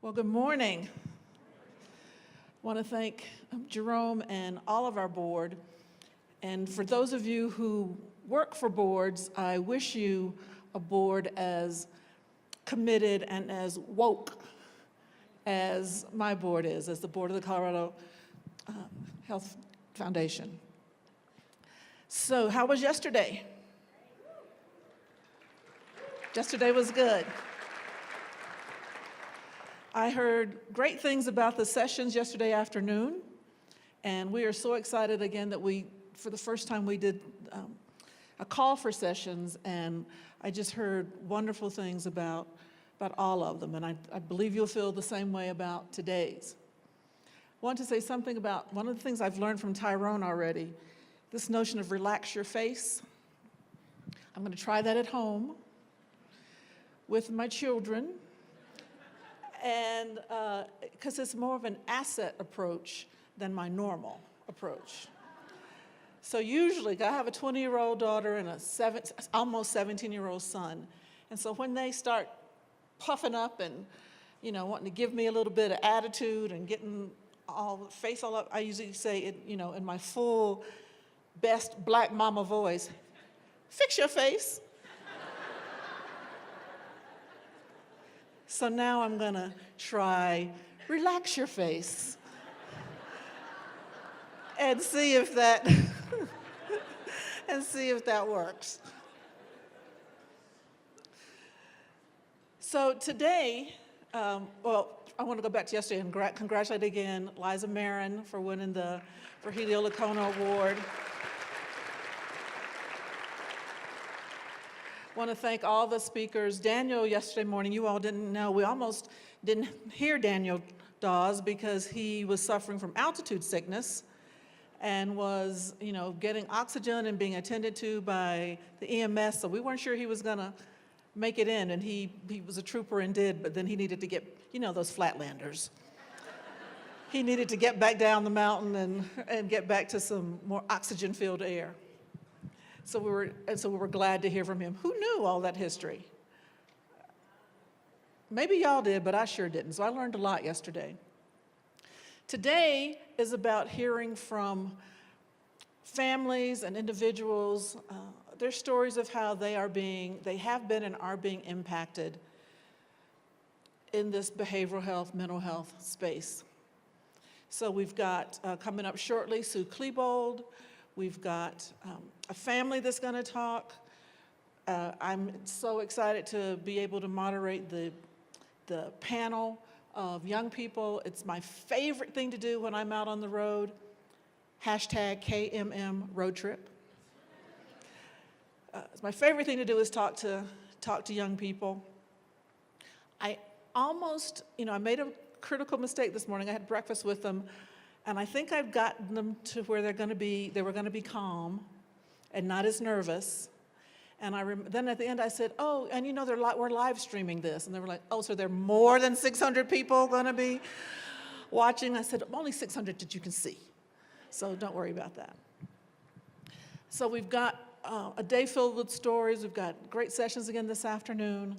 Well, good morning. I want to thank Jerome and all of our board. And for those of you who work for boards, I wish you a board as committed and as woke as my board is, as the board of the Colorado Health Foundation. So how was yesterday? Yesterday was good. I heard great things about the sessions yesterday afternoon, and we are so excited again that for the first time, we did a call for sessions, and I just heard wonderful things about all of them, and I believe you'll feel the same way about today's. I want to say something about one of the things I've learned from Tyrone already, this notion of relax your face. I'm going to try that at home with my children. And because it's more of an asset approach than my normal approach. So usually, I have a 20-year-old daughter and almost 17-year-old son. And so when they start puffing up and, wanting to give me a little bit of attitude and getting face all up, I usually say it, in my full best black mama voice, fix your face. So now I'm gonna try relax your face and see if that works. So today, I want to go back to yesterday and congratulate again Liza Marin for winning the Virgilio Lacona Award. I want to thank all the speakers. Daniel, yesterday morning, you all didn't know, we almost didn't hear Daniel Dawes because he was suffering from altitude sickness and was, getting oxygen and being attended to by the EMS, so we weren't sure he was gonna make it in, and he was a trooper and did, but then he needed to get, those flatlanders. He needed to get back down the mountain and get back to some more oxygen-filled air. So we were glad to hear from him. Who knew all that history? Maybe y'all did, but I sure didn't. So I learned a lot yesterday. Today is about hearing from families and individuals, their stories of how they have been and are being impacted in this behavioral health, mental health space. So we've got coming up shortly, Sue Klebold. We've got a family that's going to talk. I'm so excited to be able to moderate the panel of young people. It's my favorite thing to do when I'm out on the road. #KMM road trip. It's my favorite thing to do is talk to young people. I almost, I made a critical mistake this morning. I had breakfast with them. And I think I've gotten them to where they were going to be calm and not as nervous. And then at the end I said, oh, and we're live streaming this. And they were like, oh, so there are more than 600 people going to be watching? I said, only 600 that you can see. So don't worry about that. So we've got a day filled with stories. We've got great sessions again this afternoon.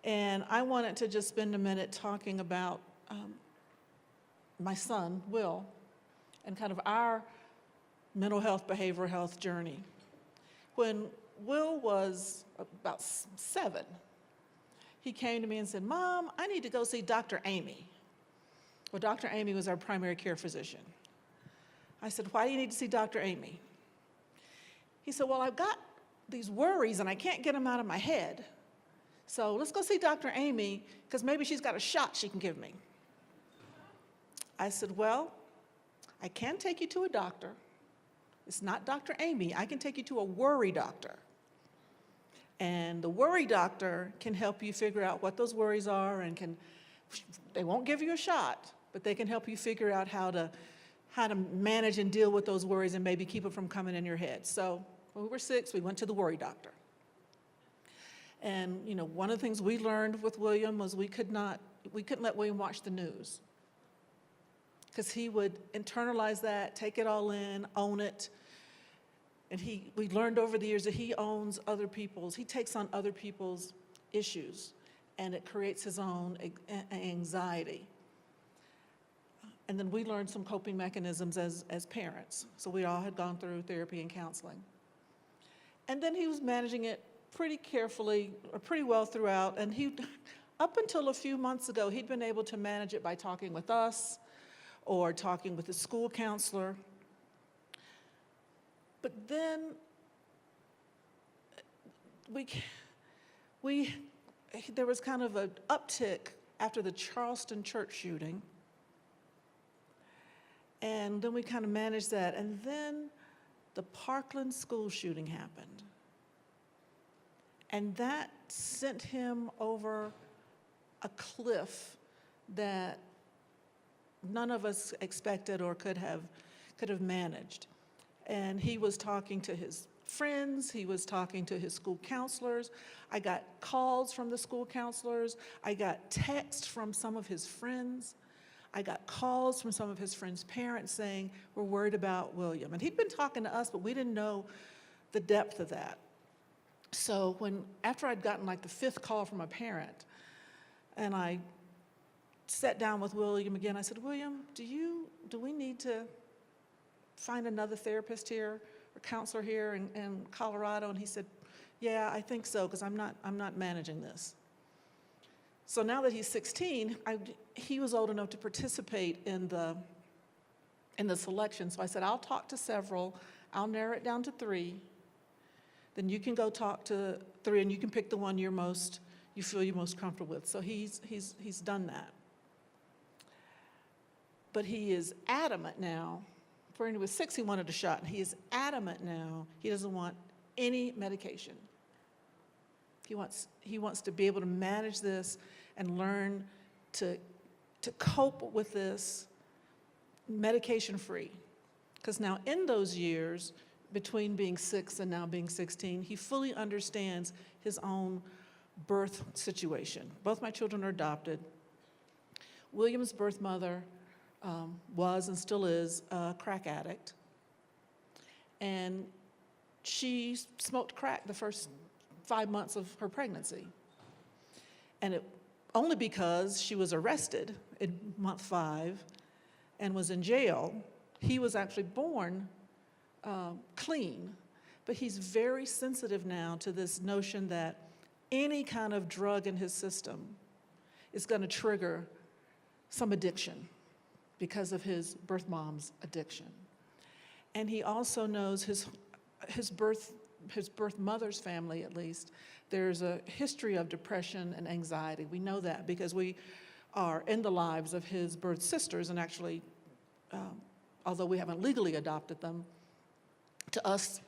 And I wanted to just spend a minute talking about my son, Will, and kind of our mental health, behavioral health journey. When Will was about 7, he came to me and said, Mom, I need to go see Dr. Amy. Well, Dr. Amy was our primary care physician. I said, why do you need to see Dr. Amy? He said, well, I've got these worries and I can't get them out of my head. So let's go see Dr. Amy because maybe she's got a shot she can give me. I said, well, I can take you to a doctor. It's not Dr. Amy. I can take you to a worry doctor. And the worry doctor can help you figure out what those worries are and they won't give you a shot, but they can help you figure out how to manage and deal with those worries and maybe keep them from coming in your head. So when we were 6, we went to the worry doctor. And one of the things we learned with William was we couldn't let William watch the news, because he would internalize that, take it all in, own it. And we learned over the years that he takes on other people's issues and it creates his own anxiety. And then we learned some coping mechanisms as parents. So we all had gone through therapy and counseling. And then he was managing it pretty carefully, or pretty well throughout. And up until a few months ago, he'd been able to manage it by talking with us or talking with his school counselor. But then there was kind of an uptick after the Charleston church shooting. And then we kind of managed that. And then the Parkland school shooting happened. And that sent him over a cliff that none of us expected or could have managed. And he was talking to his friends, he was talking to his school counselors. I got calls from the school counselors. I got texts from some of his friends. I got calls from some of his friends' parents saying, we're worried about William. And he'd been talking to us, but we didn't know the depth of that. So after I'd gotten like the 5th call from a parent, and I sat down with William again, I said, William, do we need to find another therapist here or counselor here in Colorado? And he said, yeah, I think so, because I'm not managing this. So now that he's 16, he was old enough to participate in the selection. So I said, I'll talk to several, I'll narrow it down to 3. Then you can go talk to 3, and you can pick the one you feel you're most comfortable with. So he's done that. But he is adamant now. When he was 6, he wanted a shot. He is adamant now. He doesn't want any medication. He wants to be able to manage this and learn to cope with this medication-free. Because now in those years, between being 6 and now being 16, he fully understands his own birth situation. Both my children are adopted. William's birth mother was and still is a crack addict. And she smoked crack the first 5 months of her pregnancy. And only because she was arrested in month 5 and was in jail. He was actually born clean, but he's very sensitive now to this notion that any kind of drug in his system is going to trigger some addiction because of his birth mom's addiction. And he also knows his birth mother's family, at least, there's a history of depression and anxiety. We know that because we are in the lives of his birth sisters, and actually, although we haven't legally adopted them, to us,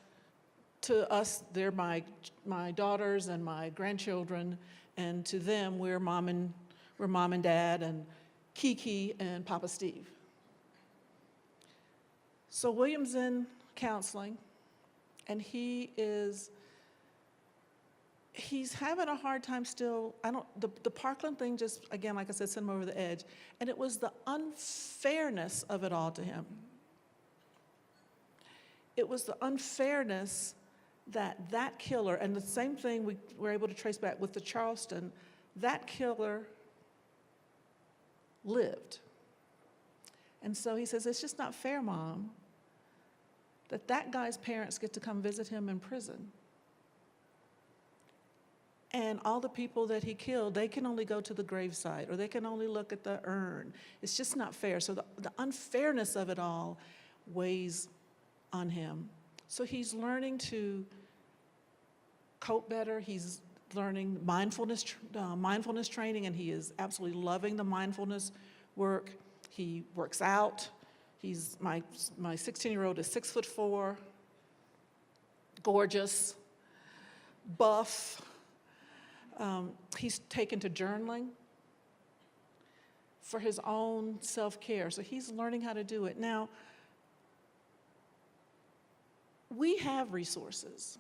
they're my daughters and my grandchildren, and to them, we're mom and dad and Kiki and Papa Steve. So William's in counseling, and he's having a hard time still. The Parkland thing just, again, like I said, sent him over the edge. And it was the unfairness of it all to him. It was the unfairness that killer, and the same thing we were able to trace back with the Charleston, that killer lived. And so he says, it's just not fair, Mom, that guy's parents get to come visit him in prison. And all the people that he killed, they can only go to the gravesite, or they can only look at the urn. It's just not fair. So the unfairness of it all weighs on him. So he's learning to cope better. He's learning mindfulness training, and he is absolutely loving the mindfulness work. He works out. My 16-year-old is 6'4", gorgeous, buff. He's taken to journaling for his own self-care. So he's learning how to do it. Now, we have resources.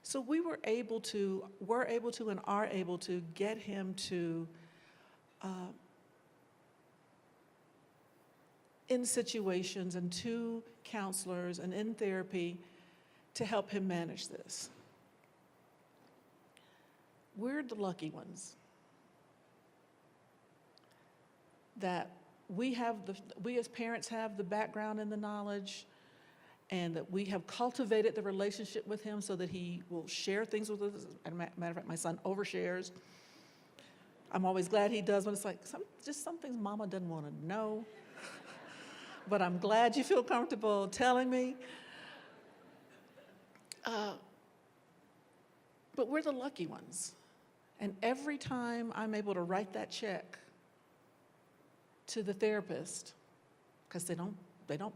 So we were able to and are able to get him to in situations and to counselors and in therapy to help him manage this. we're the lucky ones that we as parents have the background and the knowledge, and that we have cultivated the relationship with him so that he will share things with us. As a matter of fact, my son overshares. I'm always glad he does, but it's like just some things Mama doesn't want to know. But I'm glad you feel comfortable telling me. But we're the lucky ones. And every time I'm able to write that check to the therapist, because they don't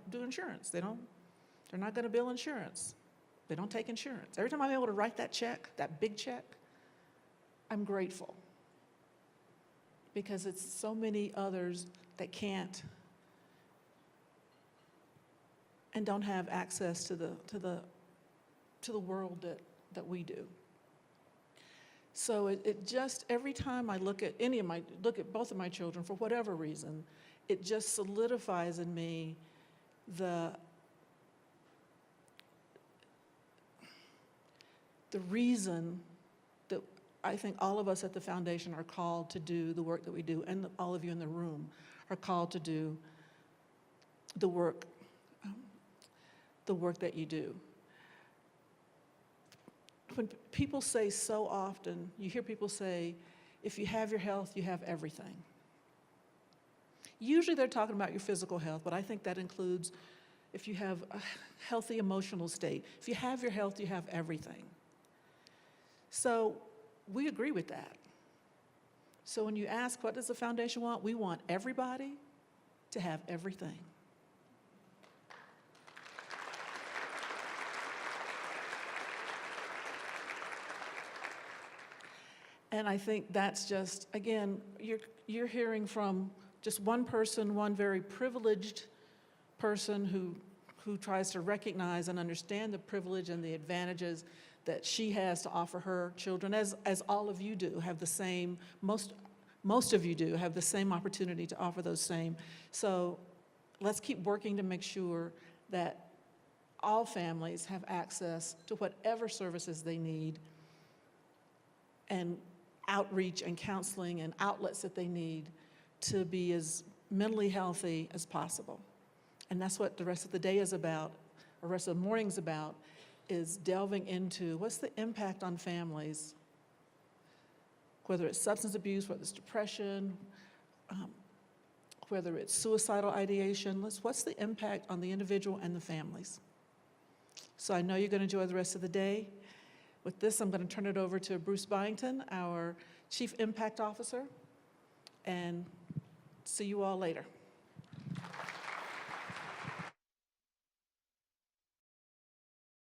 do insurance. They're not going to bill insurance. They don't take insurance. Every time I'm able to write that check, that big check, I'm grateful. Because it's so many others that can't and don't have access to the world that we do. So it just, every time I look at both of my children, for whatever reason, it just solidifies in me the reason that I think all of us at the foundation are called to do the work that we do, and all of you in the room are called to do the work that you do. When people say so often, you hear people say, if you have your health, you have everything. Usually they're talking about your physical health, but I think that includes if you have a healthy emotional state. If you have your health, you have everything. So we agree with that. So when you ask, what does the foundation want? We want everybody to have everything. And I think that's just, again, you're hearing from just one person, one very privileged person who tries to recognize and understand the privilege and the advantages that she has to offer her children, as all of you do, have the same, most of you do, have the same opportunity to offer those same. So let's keep working to make sure that all families have access to whatever services they need, and outreach and counseling and outlets that they need to be as mentally healthy as possible. And that's what the rest of the day is about, or the rest of the morning's about, is delving into what's the impact on families, whether it's substance abuse, whether it's depression, whether it's suicidal ideation. What's the impact on the individual and the families? So I know you're going to enjoy the rest of the day. With this, I'm going to turn it over to Bruce Byington, our Chief Impact Officer, and see you all later.